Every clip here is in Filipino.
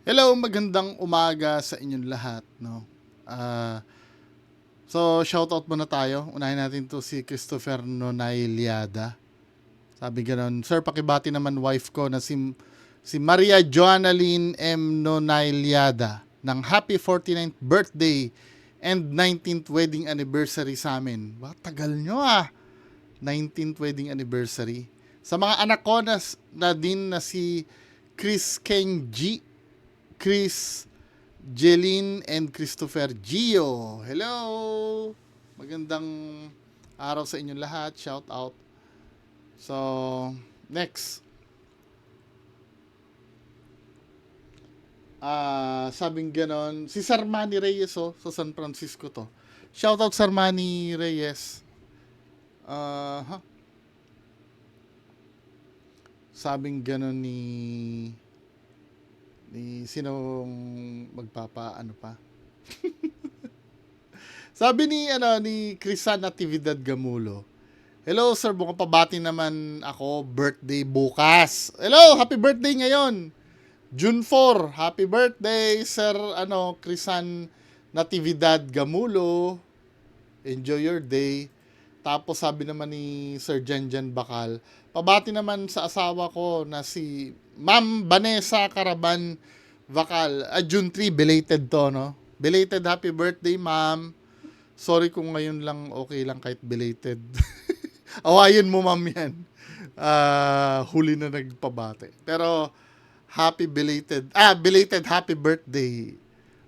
Hello, magandang umaga sa inyong lahat, no? Ah, so shoutout muna tayo. Unahin natin 'to si Christopher Nonailiada. Sabi gano'n, "Sir, pakibati naman wife ko na si Maria Joannalyn M. Nonailiada ng happy 49th birthday and 19th wedding anniversary sa amin." Ba, tagal nyo 19th wedding anniversary. Sa mga anak ko na din na si Chris Ken G, Chris Jeline and Christopher Gio. Hello! Magandang araw sa inyong lahat. Shout out. So, next. Sabing ganon, si Sarmani Reyes sa San Francisco to. Shout out Sarmani Reyes. Uh, Sabing ganon ni sinong magpapa ano pa. Sabi ni Crisan Natividad Gamulo. Hello sir, buong pabati naman ako, birthday bukas. Hello, happy birthday ngayon. June 4, happy birthday sir Crisan Natividad Gamulo. Enjoy your day. Tapos sabi naman ni Sir Janjan Bakal, pabati naman sa asawa ko na si Ma'am Vanessa Caraban Bakal. June 3, belated to, no? Belated happy birthday, ma'am. Sorry kung ngayon lang okay lang kahit belated. Awayin mo, ma'am, yan. Huli na nagpabate. Pero, belated happy birthday,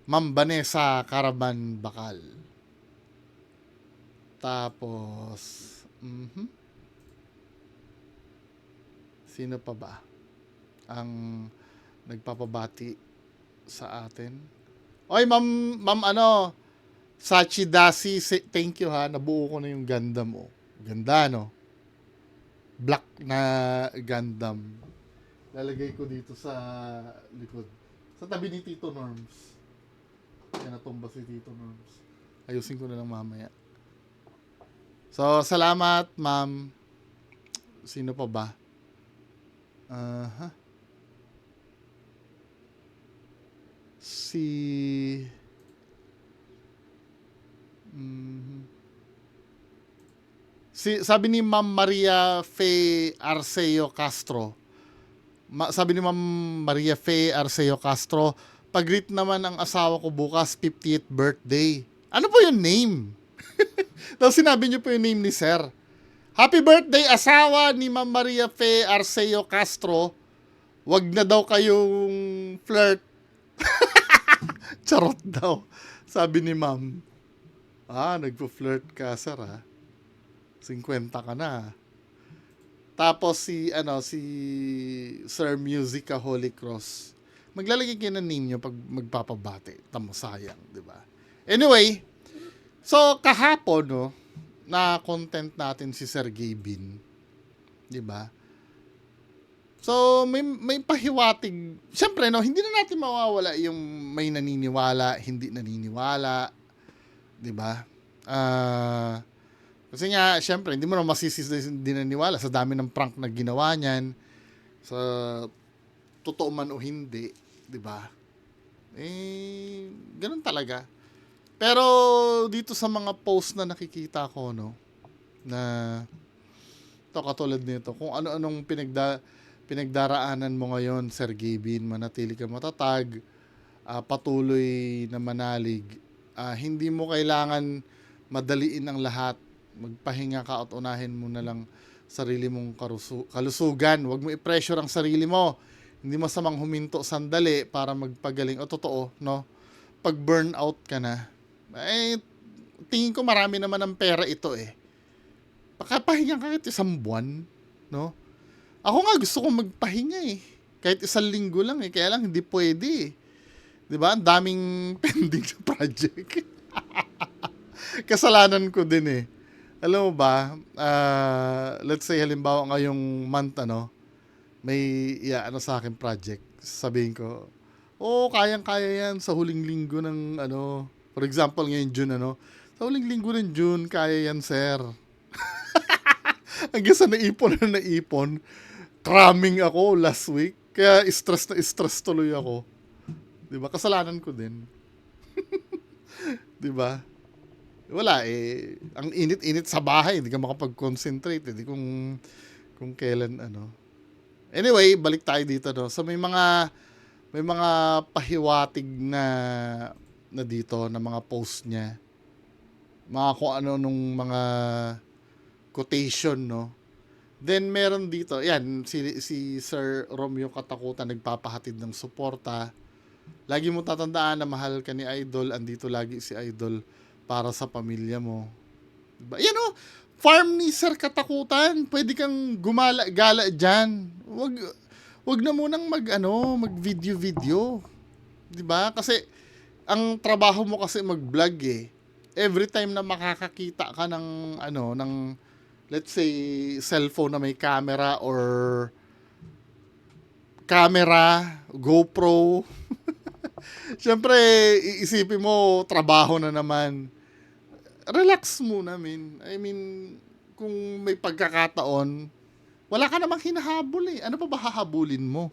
Ma'am Vanessa Caraban Bakal. Tapos, sino pa ba ang nagpapabati sa atin? Oy, ma'am, Sachi Dasi, thank you ha. Nabuo ko na yung Gundam mo. Ganda, no? Black na Gundam. Lalagay ko dito sa likod. Sa tabi ni Tito Norms. Kaya natumba si Tito Norms. Ayusin ko na lang mamaya. So, salamat, ma'am. Sino pa ba? Si... sabi ni Ma'am Maria Fe Arceo Castro. Sabi ni Ma'am Maria Fe Arceo Castro, pag-greet naman ang asawa ko bukas, 50th birthday. Ano po yung name? Tapos sinabi niyo po yung name ni Sir. Happy birthday, asawa ni Ma'am Maria Fe Arceo Castro. Wag na daw kayong flirt. Charot daw. Sabi ni Ma'am. Nagpo-flirt ka, Sir, ha? 50 ka na. Tapos si Sir Musica Holy Cross. Maglalagay kayo ng name nyo pag magpapabate. Tamo, sayang, di ba? Anyway, so kahapon, no, na content natin si Sir Gabin. Di ba? So, may pahiwatig. Siyempre, no, hindi na natin mawawala yung may naniniwala, hindi naniniwala. Di ba? Kasi nga, syempre, hindi mo na masisisi din naniwala sa dami ng prank na ginawa niyan. Sa totoo man o hindi, di ba? Ganun talaga. Pero dito sa mga post na nakikita ko, no, na to katulad nito, kung ano-anong pinagdaraanan mo ngayon, Sir Gabin, manatili ka matatag, patuloy na manalig. Hindi mo kailangan madaliin ang lahat. Magpahinga ka at unahin mo na lang sarili mong kalusugan. Huwag mo i-pressure ang sarili mo. Hindi masamang huminto sandali para magpagaling. O totoo, no? Pag burnout ka na, tingin ko marami naman ng pera ito eh. Pakapahinga ka kahit isang buwan, no? Ako nga gusto kong magpahinga eh. Kahit isang linggo lang eh. Kaya lang hindi pwede eh. Diba? Ang daming pending sa project. Kasalanan ko din eh. Alam mo ba, let's say halimbawa ngayong month, may sa akin project. Sabihin ko, kayang-kaya yan sa huling linggo ng, for example, ngayon June, sa huling linggo ng June, kaya yan, sir. Hanggang sa naipon, cramming ako last week. Kaya stress tuloy ako. 'Di ba? Kasalanan ko din. 'Di ba? Wala eh. Ang init-init sa bahay, hindi ka makapag-concentrate. Hindi kung kailan ano. Anyway, balik tayo dito no. So may mga pahiwatig na dito na mga post niya. Mga kung ano nung mga quotation no. Then meron dito, yan si Sir Romeo Katakutan nagpapahatid ng suporta. Lagi mo tatandaan na mahal ka ni Idol, andito lagi si Idol para sa pamilya mo. Diba? Yan o, farm ni Sir Katakutan. Pwede kang gumala-gala dyan. Wag na munang mag-video-video. Diba? Kasi, ang trabaho mo kasi mag-vlog eh. Every time na makakakita ka ng let's say, cellphone na may camera or GoPro. Siyempre, iisipin mo, trabaho na naman. Relax muna, min. I mean, kung may pagkakataon, wala ka namang hinahabol eh. Ano pa ba hahabulin mo?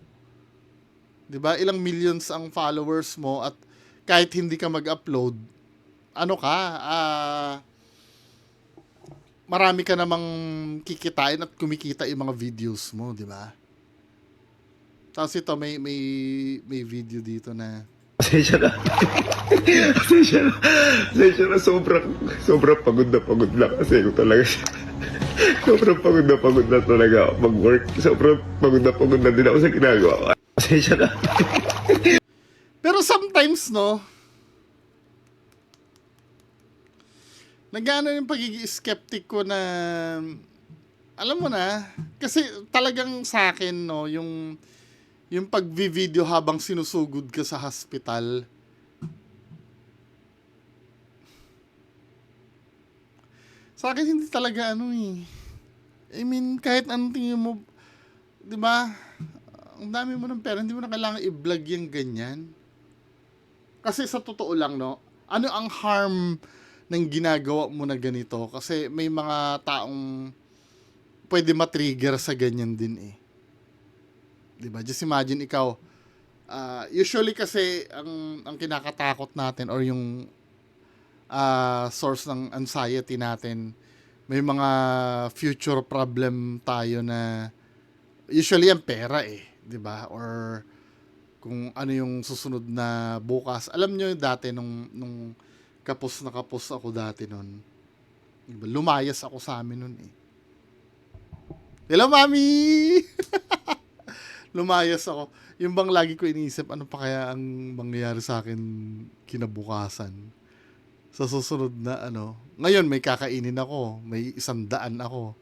'Di ba? Ilang millions ang followers mo at kahit hindi ka mag-upload, marami ka namang kikitain at kumikita yung mga videos mo, 'di ba? Tapos ito may video dito na Pasensya na. Pasensya na. Sobrang pagod na kasi ako talaga. Sobrang pagod na talaga ako mag-work. Sobrang pagod na din ako sa ginagawa ko. Pasensya na. pero sometimes no, nagano yung pagiging skeptic ko na alam mo na kasi talagang sa akin no yung pagvi-video habang sinusugod ka sa hospital. Sa akin hindi talaga I mean, kahit anong tingin mo, 'di ba? Ang dami mo ng pera, hindi mo na kailangan i-vlog yung ganyan. Kasi sa totoo lang, no, ano ang harm ng ginagawa mo na ganito? Kasi may mga taong pwede matrigger sa ganyan din eh. 'Di ba? Just imagine ikaw, usually kasi ang kinakatakot natin or yung source ng anxiety natin, may mga future problem tayo na usually ang pera eh, 'di ba? Or kung ano yung susunod na bukas. Alam nyo dati nung kapos ako dati nun. Diba? Lumayas ako sa amin nun eh. Hello, mami! Lumayas ako. Yung bang lagi ko iniisip, ano pa kaya ang mangyayari sa akin kinabukasan? Sa susunod na Ngayon may kakainin ako, may 100 ako.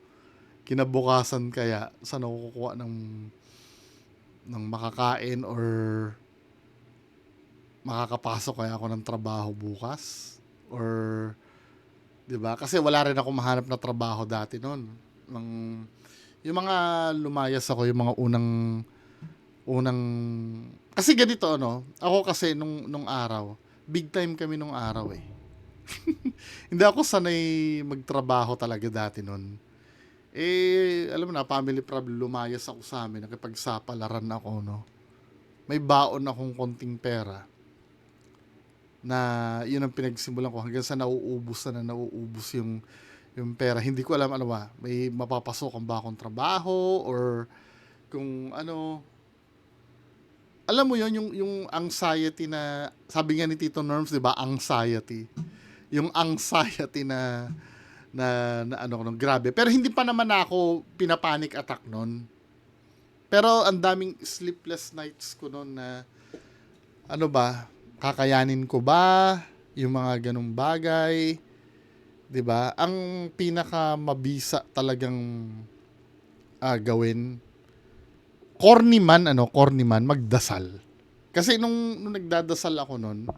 Kinabukasan kaya, saan ako kukuha ng makakain or makakapasok kaya ako ng trabaho bukas? Or, 'di ba? Kasi wala rin ako mahanap na trabaho dati noon. Yung mga lumayas ako, yung mga unang kasi ganito ako kasi nung araw, big time kami nung araw eh. Hindi ako sanay magtrabaho talaga dati noon. Eh, alam mo na, family problem, lumayas ako sa amin, nakipagsapalaran ako, May baon akong konting pera na yun ang pinagsimulan ko hanggang sa nauubos yung pera. Hindi ko alam may mapapasokan ba akong trabaho or kung alam mo yon yung anxiety na sabi nga ni Tito Norms, 'di ba? Anxiety. Yung anxiety na grabe. Pero hindi pa naman ako pinapanic attack noon. Pero ang daming sleepless nights ko noon na kakayanin ko ba yung mga ganung bagay? 'Di ba? Ang pinaka mabisa talagang gawin, corny man, magdasal. Kasi nung nagdadasal ako noon,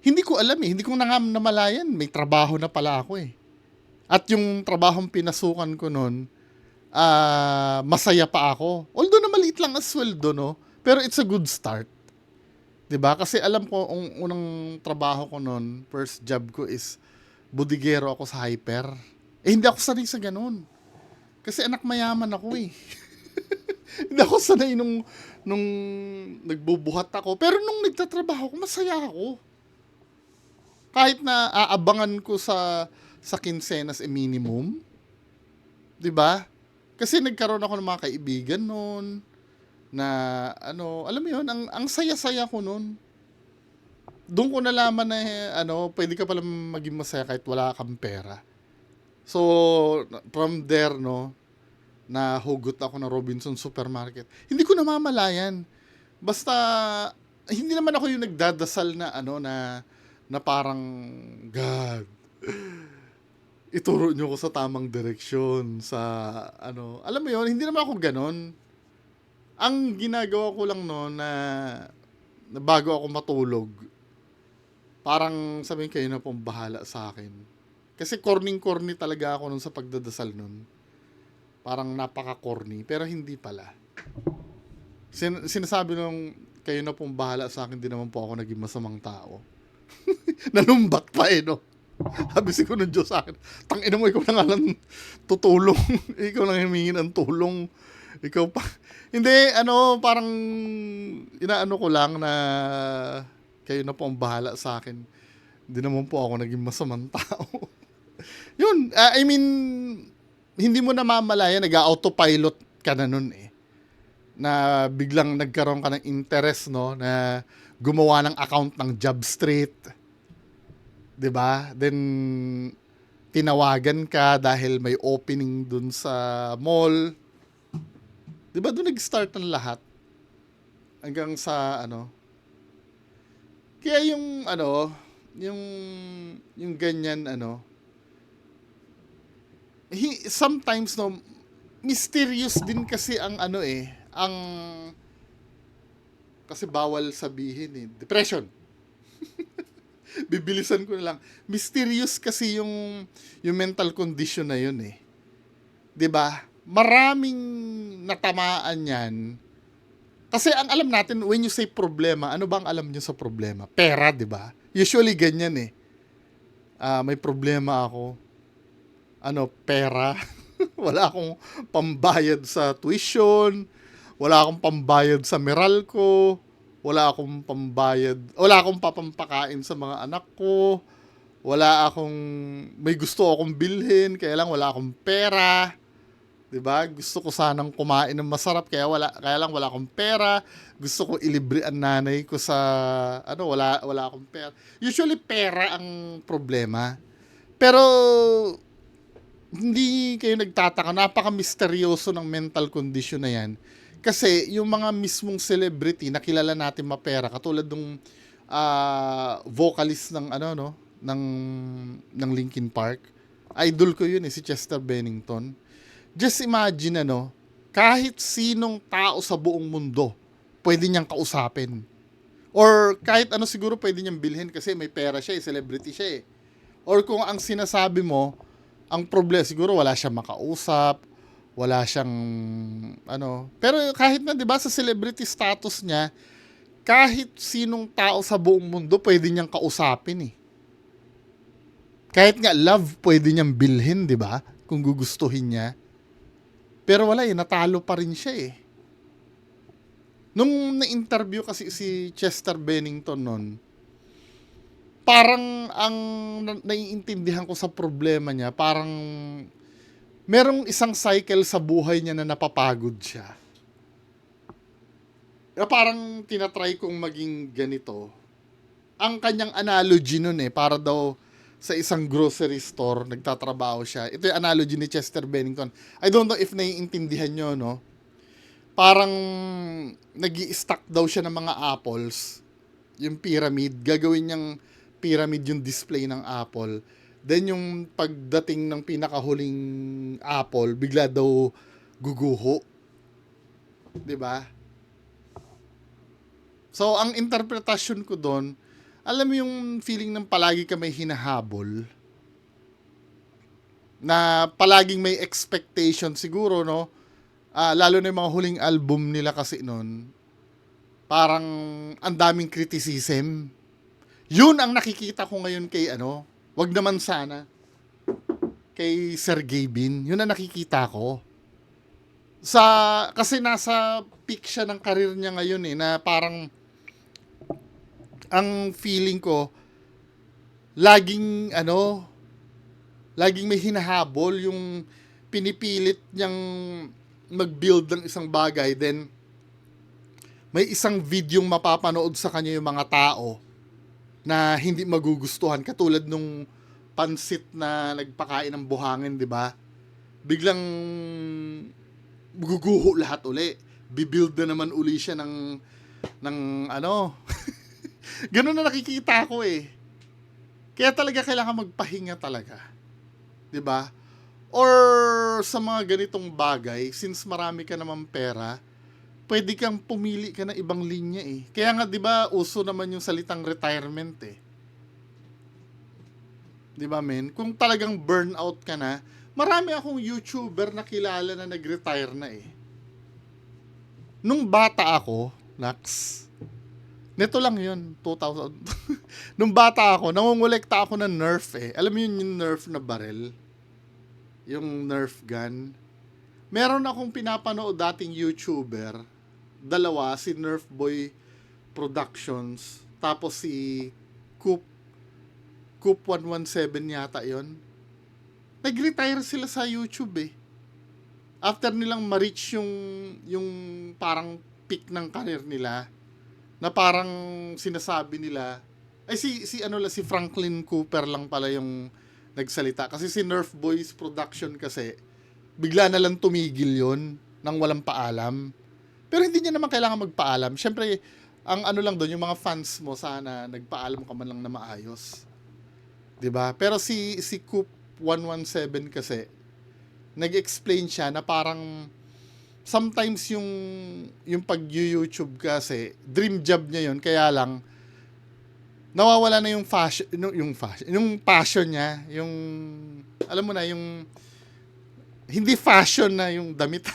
hindi ko alam eh, hindi ko namalayan, may trabaho na pala ako eh. At yung trabahong pinasukan ko noon, masaya pa ako. Although na maliit lang ang sweldo, pero it's a good start. 'Di ba? Kasi alam ko, unang trabaho ko noon, first job ko is bodigero ako sa Hyper. Eh, hindi ako sanay sa ganun. Kasi anak mayaman ako eh. Hindi ako sanay nung nagbubuhat ako. Pero nung nagtatrabaho ako, masaya ako. Kahit na aabangan ko sa quincenas minimum, 'di ba? Kasi nagkaroon ako ng mga kaibigan noon na ano, alam mo 'yun, ang saya-saya ko noon. Doon ko nalaman na ano, pwede ka pala maging masaya kahit wala kang pera. So, from there, no, nahugot ako ng Robinson Supermarket. Hindi ko namamalayan. Basta, hindi naman ako yung nagdadasal na ano na parang, God, ituro nyo ko sa tamang direksyon, sa ano, alam mo yun, hindi naman ako ganon. Ang ginagawa ko lang no na bago ako matulog, parang sabihin kayo na pong bahala sa akin. Kasi corny talaga ako nun sa pagdadasal nun. Parang napaka-corny, pero hindi pala. Sinasabi nung kayo na pong bahala sa akin, di naman po ako naging masamang tao. Nanumbat pa no. Sabi siguro ng Diyos sa akin, tangina mo, ikaw na nga lang tutulong. Ikaw na humingi ng tulong. Ikaw pa. Hindi, ano, parang inaano ko lang na kayo na po ang bahala sa akin. Hindi naman po ako naging masamang tao. Yun, I mean, hindi mo namamalaya, nag-autopilot ka na nun eh. Na biglang nagkaroon ka ng interest, no, na gumawa ng account ng Jobstreet. 'Di ba? Then tinawagan ka dahil may opening dun sa mall. 'Di ba doon nag-start ng lahat? Hanggang sa ano. Kaya yung ano, yung ganyan ano, sometimes no, mysterious din kasi ang ano eh, ang kasi bawal sabihin eh, depression. Bibilisan ko na lang. Mysterious kasi yung mental condition na yun eh. 'Di ba? Maraming natamaan yan. Kasi ang alam natin, when you say problema, ano bang alam niyo sa problema? Pera, 'di ba? Usually ganyan eh. May problema ako. Ano, pera. Wala akong pambayad sa tuition. Wala akong pambayad sa Meralco. Wala akong pambayad. Wala akong papampakain sa mga anak ko. Wala akong, may gusto akong bilhin, kaya lang wala akong pera. 'Di ba? Gusto ko sanang kumain ng masarap, kaya lang wala akong pera. Gusto ko ilibre ang nanay ko sa ano, wala akong pera. Usually pera ang problema. Pero hindi kayo nagtataka, napaka-misteryoso ng mental condition na yan. Kasi yung mga mismong celebrity na kilala natin mapera, katulad ng vocalist ng ano no, ng Linkin Park. Idol ko yun eh, si Chester Bennington. Just imagine ano, kahit sinong tao sa buong mundo, pwede niyang kausapin. Or kahit ano siguro pwede niyang bilhin kasi may pera siya eh, celebrity siya eh. Or kung ang sinasabi mo, ang problema, siguro wala siyang makausap, wala siyang, ano. Pero kahit na, di ba, sa celebrity status niya, kahit sinong tao sa buong mundo, pwede niyang kausapin eh. Kahit nga love, pwede niyang bilhin, di ba? Kung gugustuhin niya. Pero wala eh, natalo pa rin siya eh. Nung na-interview kasi si Chester Bennington nun, parang ang naiintindihan ko sa problema niya, parang merong isang cycle sa buhay niya na napapagod siya. Parang tinatry kong maging ganito. Ang kanyang analogy nun eh, para daw sa isang grocery store, nagtatrabaho siya. Ito yung analogy ni Chester Bennington. I don't know if naiintindihan nyo, no? Parang nag-i-stack daw siya ng mga apples, yung pyramid, gagawin niyang pyramid yung display ng apple. Then yung pagdating ng pinakahuling apple, bigla daw guguho. 'Di ba? So ang interpretasyon ko doon, alam mo yung feeling ng palagi ka may hinahabol, na palaging may expectation siguro, no? Lalo na yung mga huling album nila kasi noon, parang ang daming criticism. Yun ang nakikita ko ngayon kay ano, wag naman sana, kay Sergey Bin. Yun ang nakikita ko. Kasi nasa peak siya ng karir niya ngayon eh, na parang ang feeling ko laging laging may hinahabol yung pinipilit niyang mag-build ng isang bagay, then may isang videong mapapanood sa kanya yung mga tao na hindi magugustuhan, katulad nung pansit na nagpakain ng buhangin, 'di ba? Biglang guguho lahat uli. Bibuild na naman uli siya ng ganun na nakikita ko eh. Kaya talaga kailangan magpahinga talaga. 'Di ba? Or sa mga ganitong bagay, since marami ka naman pera, pwede kang pumili ka ng ibang linya eh. Kaya nga 'di ba, uso naman yung salitang retirement eh. 'Di ba, men? Kung talagang burnout ka na, marami akong YouTuber na kilala na nag-retire na eh. Nung bata ako, Nax, neto lang yun, 2000. Nung bata ako, nangongolekta ako ng Nerf eh. Alam mo yun, yung Nerf na barrel? Yung Nerf gun. Meron akong pinapanood dating YouTuber. Dalawa, si Nerf Boy Productions, tapos si Coop 117 yata yon. Nag-retire sila sa YouTube eh. After nilang ma-reach yung parang peak ng career nila, na parang sinasabi nila, ay si Franklin Cooper lang pala yung nagsalita. Kasi si Nerf Boys Production kasi, bigla na lang tumigil yon nang walang paalam. Pero hindi niya naman kailangan magpaalam. Siyempre, ang ano lang doon, yung mga fans mo, sana nagpaalam ka man lang na maayos. 'Di ba? Pero si Coop 117 kasi, nag-explain siya na parang sometimes yung pag-YouTube kasi, dream job niya yon, kaya lang nawawala na yung passion niya, yung alam mo na, yung hindi fashion na yung damit.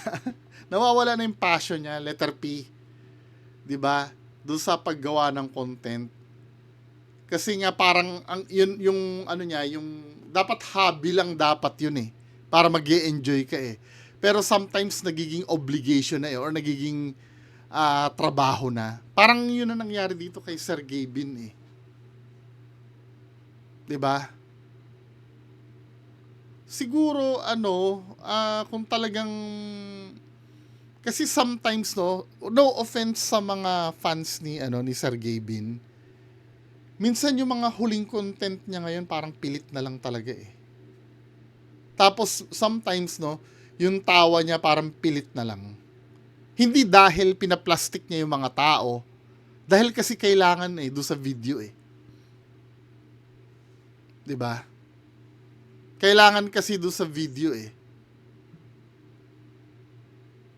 Nawawala na yung passion niya, letter P. 'Di ba? Doon sa paggawa ng content. Kasi nga parang yun yung ano niya, yung dapat hobby lang dapat yun eh, para mag-enjoy ka eh. Pero sometimes nagiging obligation na eh, or nagiging trabaho na. Parang yun na nangyari dito kay Sergey Bin eh. 'Di ba? Siguro kung talagang, kasi sometimes no offense sa mga fans ni Sergey Bin. Minsan yung mga huling content niya ngayon parang pilit na lang talaga eh. Tapos sometimes yung tawa niya parang pilit na lang. Hindi dahil pinaplastic niya yung mga tao, dahil kasi kailangan eh do sa video eh. 'Di ba? Kailangan kasi do sa video eh.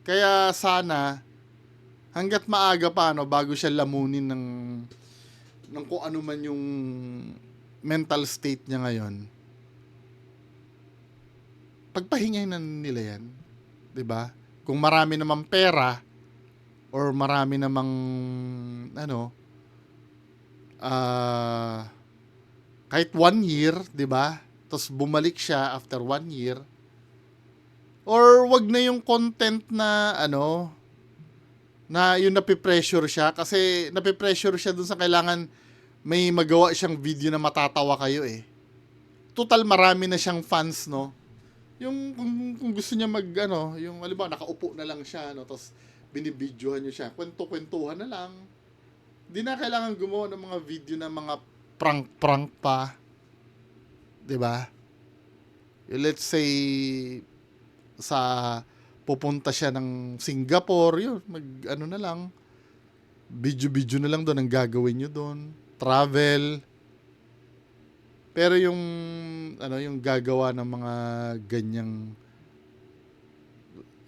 Kaya sana hangga't maaga pa bago siya lamunin ng kung ano man yung mental state niya ngayon, pagpahingahin na nila yan. 'Di ba? Kung marami namang pera, or marami namang kahit 1 year, 'di ba? Tapos bumalik siya after 1 year. Or wag na yung content na na yung napipressure siya, kasi napipressure siya dun sa kailangan may magawa siyang video na matatawa kayo eh. Total marami na siyang fans yung kung gusto niya yung halimbawa nakaupo na lang siya tapos binibidyohan niyo siya, kwento-kwentuhan na lang. Di na kailangan gumawa ng mga video na mga prank pa. 'Di ba? Let's say pupunta siya ng Singapore, yun, na lang, video na lang doon ang gagawin nyo doon, travel. Pero yung gagawa ng mga ganyang,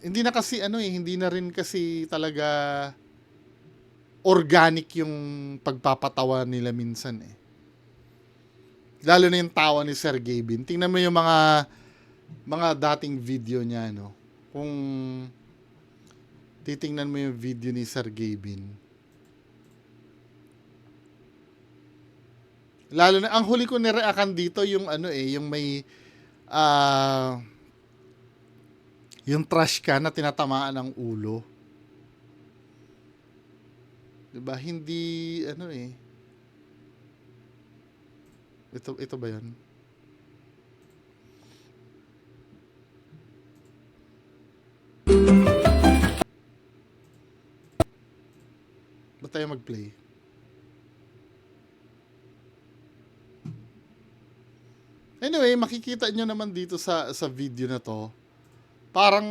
hindi na rin kasi talaga organic yung pagpapatawa nila minsan eh. Lalo na yung tawa ni Sergey Bin. Tingnan mo yung mga dating video niya, kung titingnan mo yung video ni Sergey Bin. Lalo na, ang huli ko nireakan dito yung yung may Yung trash can na tinatamaan ng ulo. 'Di ba? Hindi ano eh. Ito ba 'yan? Ba't tayo mag-play? Anyway, makikita nyo naman dito sa video na to. Parang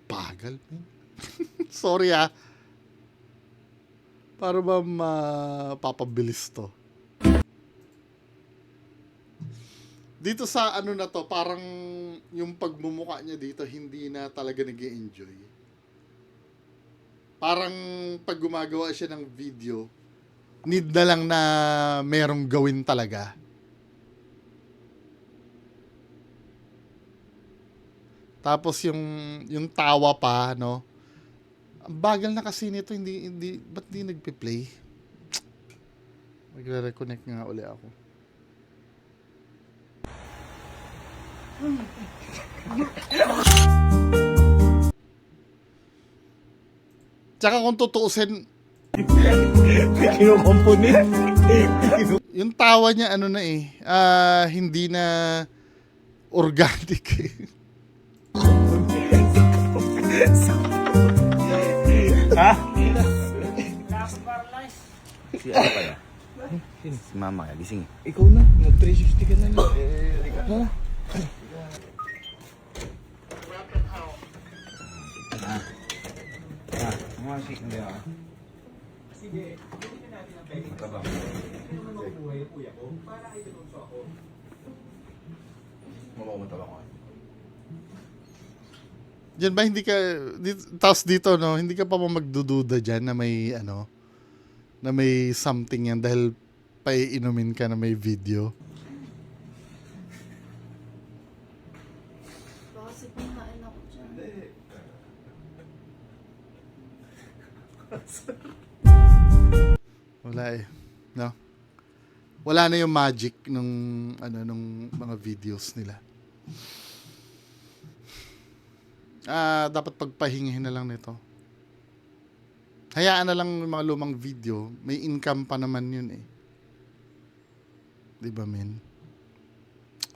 bagal. Man. Sorry ah. Para ba mapapabilis to? Dito sa ano na to, parang yung pagmumukha niya dito hindi na talaga nag-enjoy. Parang pag gumagawa siya ng video, need na lang na merong gawin talaga. Tapos yung tawa pa, no? Ang bagal na kasi nito, ba't di nagpe-play? Magre-reconnect nga uli ako. Tsaka kung tutuusin, Kinukomponin. yung tawa niya ano na eh, hindi na organic eh. Ha? Si ano kaya? Si mama kaya, gising. Ikaw na, mag-360 ka na lang. Ha? Mga si, hindi ako. Mamamataba ko. Diyan ba hindi ka tapos dito no, hindi ka pa magdududa diyan na may ano na may something yan dahil paiinumin ka na may video. Baka kasi kumain ako dyan. Wala eh. No. Wala na yung magic nung ano nung mga videos nila. Dapat pagpahingihin na lang nito. Hayaan na lang yung mga lumang video. May income pa naman yun eh. Di ba, men?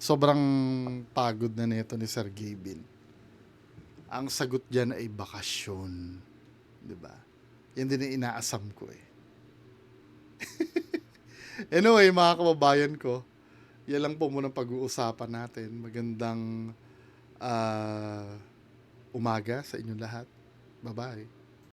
Sobrang pagod na nito ni Sir Gavin. Ang sagot dyan ay bakasyon. Di ba? Yan din ang inaasam ko eh. Anyway, mga kababayan ko, yan lang po muna pag-uusapan natin. Magandang umaga sa inyong lahat. Bye-bye.